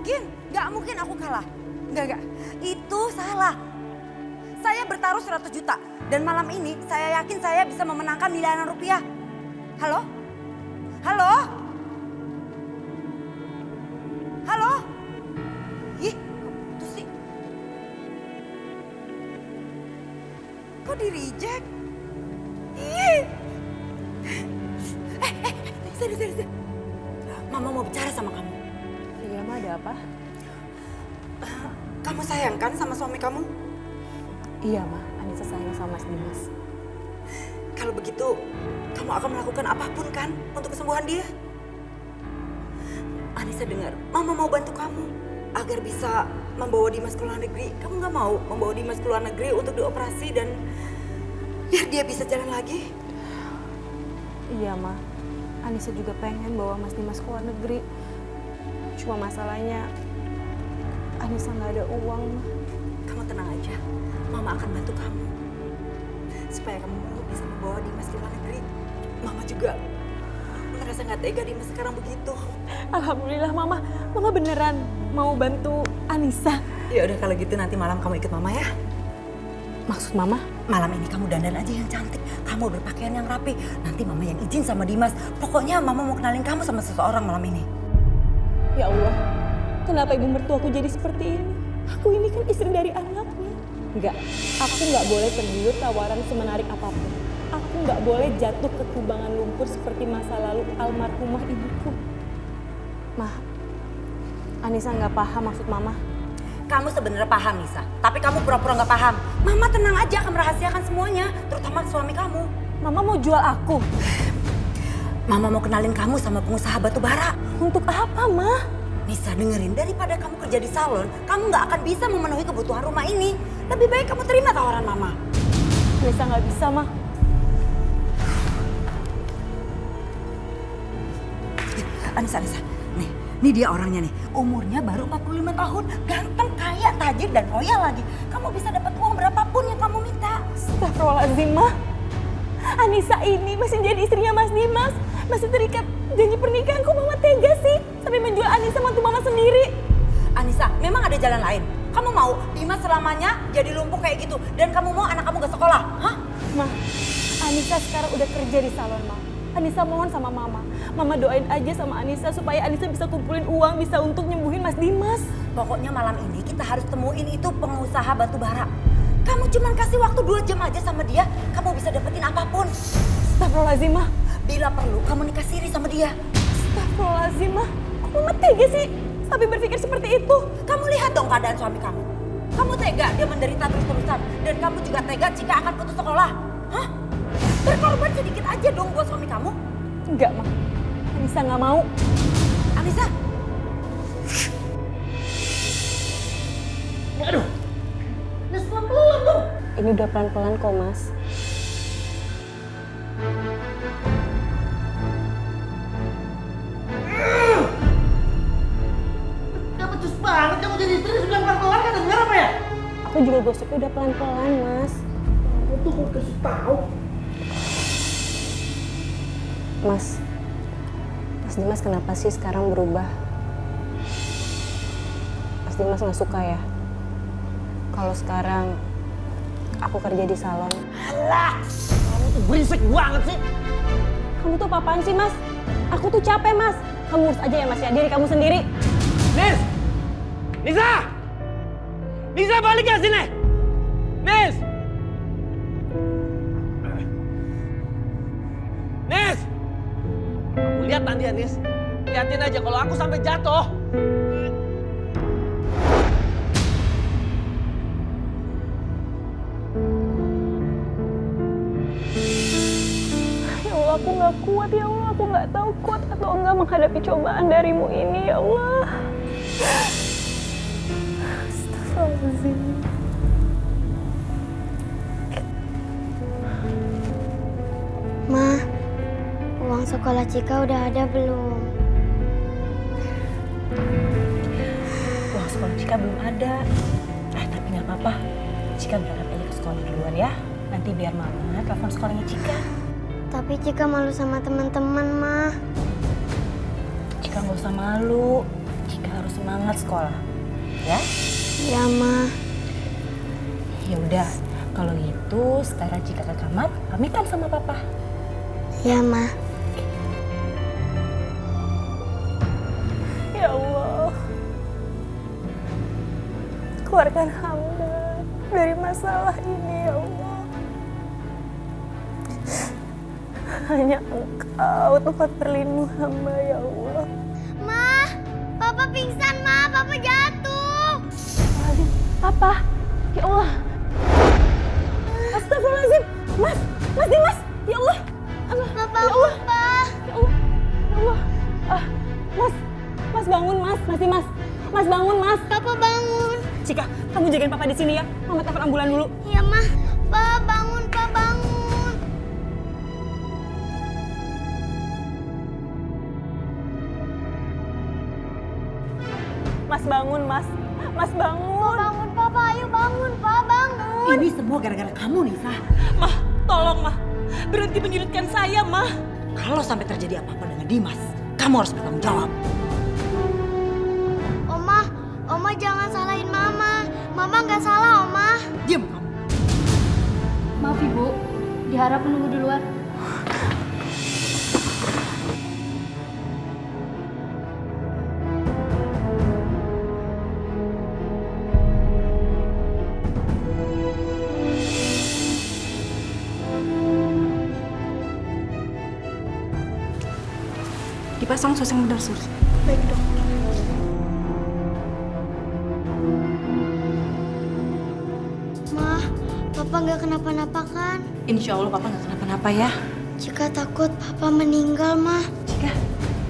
nggak mungkin aku kalah. Nggak, itu salah. Saya bertaruh 100 juta dan malam ini saya yakin saya bisa memenangkan miliaran rupiah. Halo? Halo? Halo? Ih, kok putus sih? Kok di-reject? Ih. Sini. Mama mau bicara sama kamu. Iya, Ma, ada apa? Kamu sayang kan sama suami kamu? Iya, Ma, Anissa sayang sama Mas Dimas. Kalau begitu, kamu akan melakukan apapun kan untuk kesembuhan dia? Anissa dengar, Mama mau bantu kamu agar bisa membawa Dimas ke luar negeri. Kamu nggak mau membawa Dimas ke luar negeri untuk dioperasi dan biar dia bisa jalan lagi? Iya, Ma. Anissa juga pengen bawa Mas Dimas ke luar negeri. Cuma masalahnya Anissa nggak ada uang, Ma. Kamu tenang aja, Mama akan bantu kamu supaya kamu bisa membawa Dimas ke luar negeri. Mama juga merasa nggak tega Dimas sekarang begitu. Alhamdulillah, Mama. Mama beneran mau bantu Anissa. Ya udah kalau gitu nanti malam kamu ikut Mama ya. Maksud Mama? Malam ini kamu dandan aja yang cantik, kamu berpakaian yang rapi. Nanti Mama yang izin sama Dimas. Pokoknya Mama mau kenalin kamu sama seseorang malam ini. Ya Allah, kenapa ibu mertuaku jadi seperti ini? Aku ini kan istri dari anaknya. Enggak, aku nggak boleh tergiur tawaran semenarik apapun. Aku nggak boleh jatuh ke kubangan lumpur seperti masa lalu almarhumah ibuku. Ma, Anissa nggak paham maksud Mama. Kamu sebenarnya paham, Nisa. Tapi kamu pura-pura nggak paham. Mama tenang aja akan merahasiakan semuanya, terutama suami kamu. Mama mau jual aku. Mama mau kenalin kamu sama pengusaha batu bara. Untuk apa, Ma? Nisa, dengerin, daripada kamu kerja di salon, kamu nggak akan bisa memenuhi kebutuhan rumah ini. Lebih baik kamu terima tawaran Mama. Anissa nggak bisa, Ma. Anissa, nih dia orangnya nih. Umurnya baru 45 tahun, ganteng, kaya, tajir, dan royal lagi. Kamu bisa dapat uang berapapun yang kamu minta. Astagfirullahaladzim, Ma. Anissa ini masih jadi istrinya Mas Dimas. Masih terikat janji pernikahan. Kok Mama tega sih? Sampai menjual Anissa mantu Mama sendiri. Anissa, memang ada jalan lain. Kamu mau Dimas selamanya jadi lumpuh kayak gitu? Dan kamu mau anak kamu gak sekolah? Hah? Ma, Anissa sekarang udah kerja di salon, Ma. Anissa mohon sama Mama. Mama doain aja sama Anissa supaya Anissa bisa kumpulin uang, bisa untuk nyembuhin Mas Dimas. Pokoknya malam ini kita harus temuin itu pengusaha batu bara. Kamu cuma kasih waktu 2 jam aja sama dia, kamu bisa dapetin apapun. Astagfirullahaladzim, Ma. Bila perlu, kamu nikah siri sama dia. Astagfirullahaladzim, Ma. Kok Mama tega sih? Sampai berpikir seperti itu. Kamu lihat dong keadaan suami kamu. Kamu tega dia menderita terus-terusan. Dan kamu juga tega jika akan putus sekolah. Hah? Berkorban sedikit aja dong buat suami kamu. Enggak, Ma. Anissa nggak mau. Anissa. Aduh. Ini pelan-pelan dong. Ini udah pelan-pelan kok, Mas. Udah becus banget kamu jadi istri bilang pelan-pelan kan denger apa ya? Aku juga gosipnya udah pelan-pelan, Mas. Kamu tuh gue kasih tahu. Mas Dimas kenapa sih sekarang berubah? Mas Dimas nggak suka ya? Kalau sekarang aku kerja di salon. Alah, kamu tuh berisik banget sih. Kamu tuh apaan sih, Mas? Aku tuh capek, Mas. Kamu urus aja ya, Mas, ya, diri kamu sendiri. Nis! Nisa! Nisa balik ya sini! Nis! Nis! Kamu lihat nanti ya, Nis. Liatin aja kalau aku sampai jatuh. Ya Allah, aku nggak kuat, ya Allah. Aku nggak tahu kuat atau enggak menghadapi cobaan darimu ini, ya Allah. Astagfirullahaladzim. Ma, uang sekolah Cika udah ada belum? Uang sekolah Cika belum ada. Tapi nggak apa-apa. Cika berangkat aja ke sekolah duluan ya. Nanti biar Mama telepon sekolahnya Cika. Tapi Cika malu sama teman-teman, Ma. Cika nggak usah malu. Cika harus semangat sekolah. Ya? Ya, Ma. Ya udah, kalau gitu sekarang Cika ke kamar, pamitan sama papa. Ya, Ma. Ya Allah, keluarkan hamba dari masalah ini ya Allah. Hanya Engkau tempat berlindung hamba ya Allah. Ma, Papa pingsan, Ma. Papa jatuh. Papa, ya Allah. Astagfirullahaladzim, Mas Dimas, ya Allah. Papa, Ya Allah. Papa. Ya Allah, ya Allah. Mas bangun Mas, Mas bangun Mas. Papa bangun. Cika, kamu jagain papa di sini ya. Mama telepon ambulan dulu. Ya, Ma. Pa, bangun, Pa, bangun. Mas bangun Mas, Mas bangun. Pa, bangun, Papa. Ayo bangun, Pa, bangun. Ini semua gara-gara kamu, Nisa. Mah, tolong Mah. Berhenti menyudutkan saya, Mah. Kalau sampai terjadi apa-apa dengan Dimas, kamu harus bertanggung jawab. Oma jangan salahin Mama. Mama nggak salah, Oma. Diam kamu. Maaf Ibu, diharap menunggu di luar. Dipasang sus yang benar, sus. Baik, Dok. Ma, Papa nggak kenapa-napa kan? Insya Allah papa nggak kenapa-napa ya. Cika takut Papa meninggal, Ma.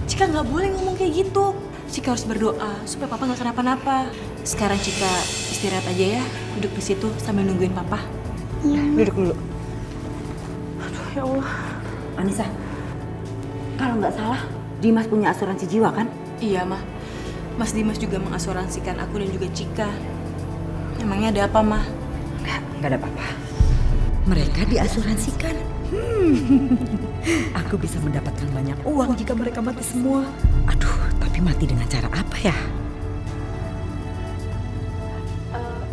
Cika nggak boleh ngomong kayak gitu. Cika harus berdoa supaya papa nggak kenapa-napa. Sekarang Cika istirahat aja ya. Duduk di situ sambil nungguin papa. Iya, Ma. Duduk dulu. Aduh ya Allah. Anissa, kalau nggak salah, Dimas punya asuransi jiwa kan? Iya Mah. Mas Dimas juga mengasuransikan aku dan juga Cika. Emangnya ada apa Mah? Nggak ada apa-apa. Mereka diasuransikan. Aku bisa mendapatkan banyak uang jika mereka mati semua. Aduh, tapi mati dengan cara apa ya?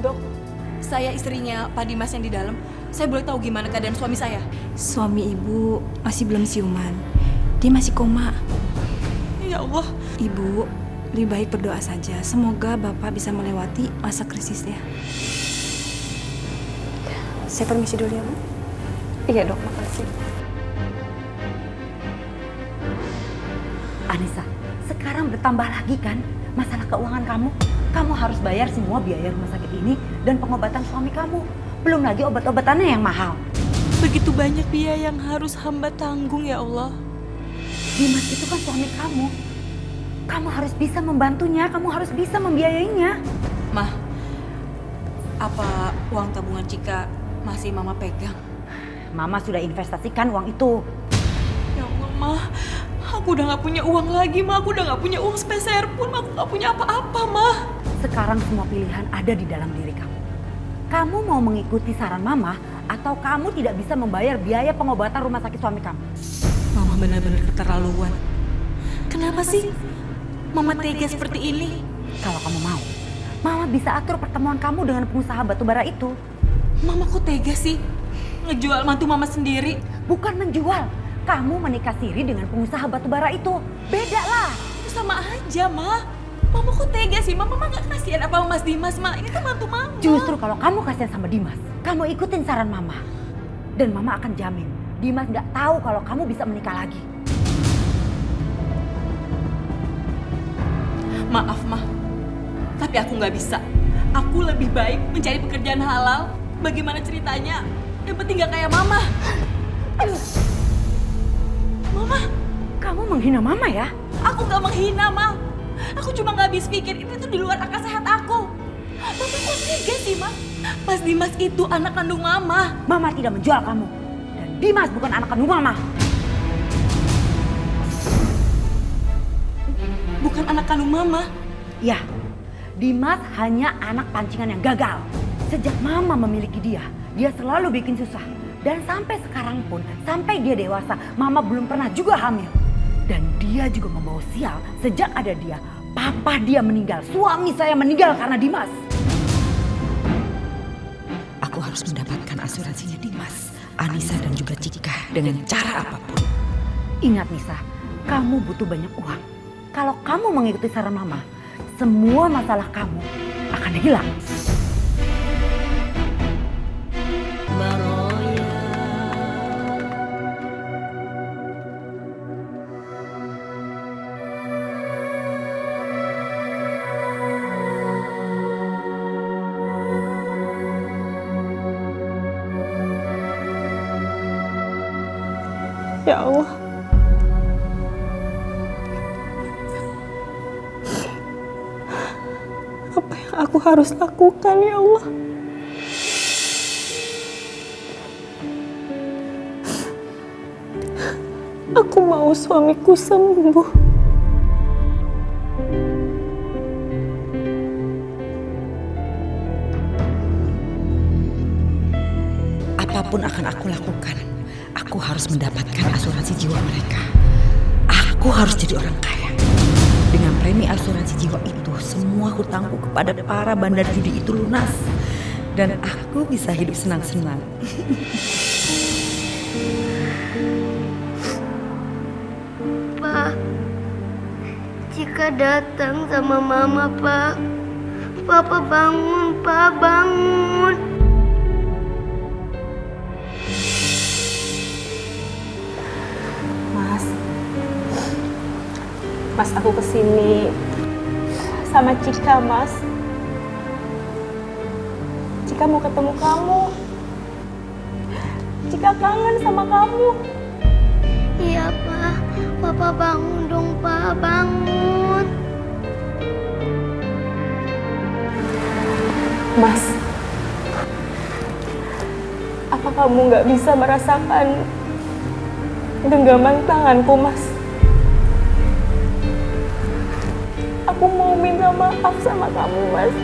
Dok, saya istrinya Pak Dimas yang di dalam. Saya boleh tahu gimana keadaan suami saya? Suami ibu masih belum siuman. Dia masih koma. Ya Allah. Ibu, lebih baik berdoa saja. Semoga Bapak bisa melewati masa krisisnya. Saya permisi dulu ya, Bu. Iya dok, makasih. Anissa, sekarang bertambah lagi kan masalah keuangan kamu. Kamu harus bayar semua biaya rumah sakit ini dan pengobatan suami kamu. Belum lagi obat-obatannya yang mahal. Begitu banyak biaya yang harus hamba tanggung ya Allah. Dimas itu kan suami kamu. Kamu harus bisa membantunya, kamu harus bisa membiayainya. Mah, apa uang tabungan Cika masih Mama pegang? Mama sudah investasikan uang itu. Ya Allah, Mah. Aku udah gak punya uang lagi, Mah. Aku udah gak punya uang sepeser pun. Aku gak punya apa-apa, Mah. Sekarang semua pilihan ada di dalam diri kamu. Kamu mau mengikuti saran Mama atau kamu tidak bisa membayar biaya pengobatan rumah sakit suami kamu? Mama benar-benar keterlaluan. Kenapa sih Mama tega seperti ini? Kalau kamu mau, Mama bisa atur pertemuan kamu dengan pengusaha batubara itu. Mama kok tega sih? Ngejual mantu Mama sendiri? Bukan menjual, kamu menikah siri dengan pengusaha batubara itu. Beda lah. Itu sama aja, Ma. Mama kok tega sih? Mama gak kasihan apa Mas Dimas, Ma? Ini kan mantu Mama. Justru kalau kamu kasihan sama Dimas, kamu ikutin saran Mama. Dan Mama akan jamin, Dimas gak tahu kalau kamu bisa menikah lagi. Maaf, Ma. Tapi aku gak bisa. Aku lebih baik mencari pekerjaan halal. Bagaimana ceritanya? Yang penting gak kayak Mama. Mama, Kamu menghina Mama ya? aku gak menghina, Ma. Aku cuma gak habis pikir ini tuh di luar akal sehat aku. Mama kok tega sih, Ma? Mas Dimas itu anak kandung Mama. Mama tidak menjual kamu. Dan Dimas bukan anak kandung Mama. Bukan anak kandung Mama. Ya, Dimas hanya anak pancingan yang gagal. Sejak Mama memiliki dia selalu bikin susah. Dan sampai sekarang pun, sampai dia dewasa, Mama belum pernah juga hamil. Dan dia juga membawa sial sejak ada dia. Papa dia meninggal, suami saya meninggal karena Dimas. Aku harus mendapatkan asuransinya Dimas, Anissa dan juga Cika dengan cara apapun. Ingat Nisa, kamu butuh banyak uang. Kalau kamu mengikuti saran Mama, semua masalah kamu akan hilang. Ya Allah. Apa yang aku harus lakukan ya Allah? Aku mau suamiku sembuh. Apapun akan aku lakukan. Aku harus mendapatkan asuransi jiwa mereka. Aku harus jadi orang kaya. Dengan premi asuransi jiwa itu, semua hutangku kepada para bandar judi itu lunas. Dan aku bisa hidup senang-senang. Pak, Cika datang sama Mama, Pak. Papa bangun, Pak, bangun. Mas, aku kesini sama Cika, Mas. Cika mau ketemu kamu. Cika kangen sama kamu. Iya, Pak. Papa bangun dong, Pak, bangun. Mas, apa kamu nggak bisa merasakan genggaman tanganku, Mas? Aku mau minta maaf sama kamu, Mas.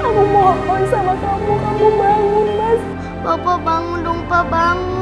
Aku mohon sama kamu, kamu bangun, Mas. Papa bangun dong, Pak, bangun.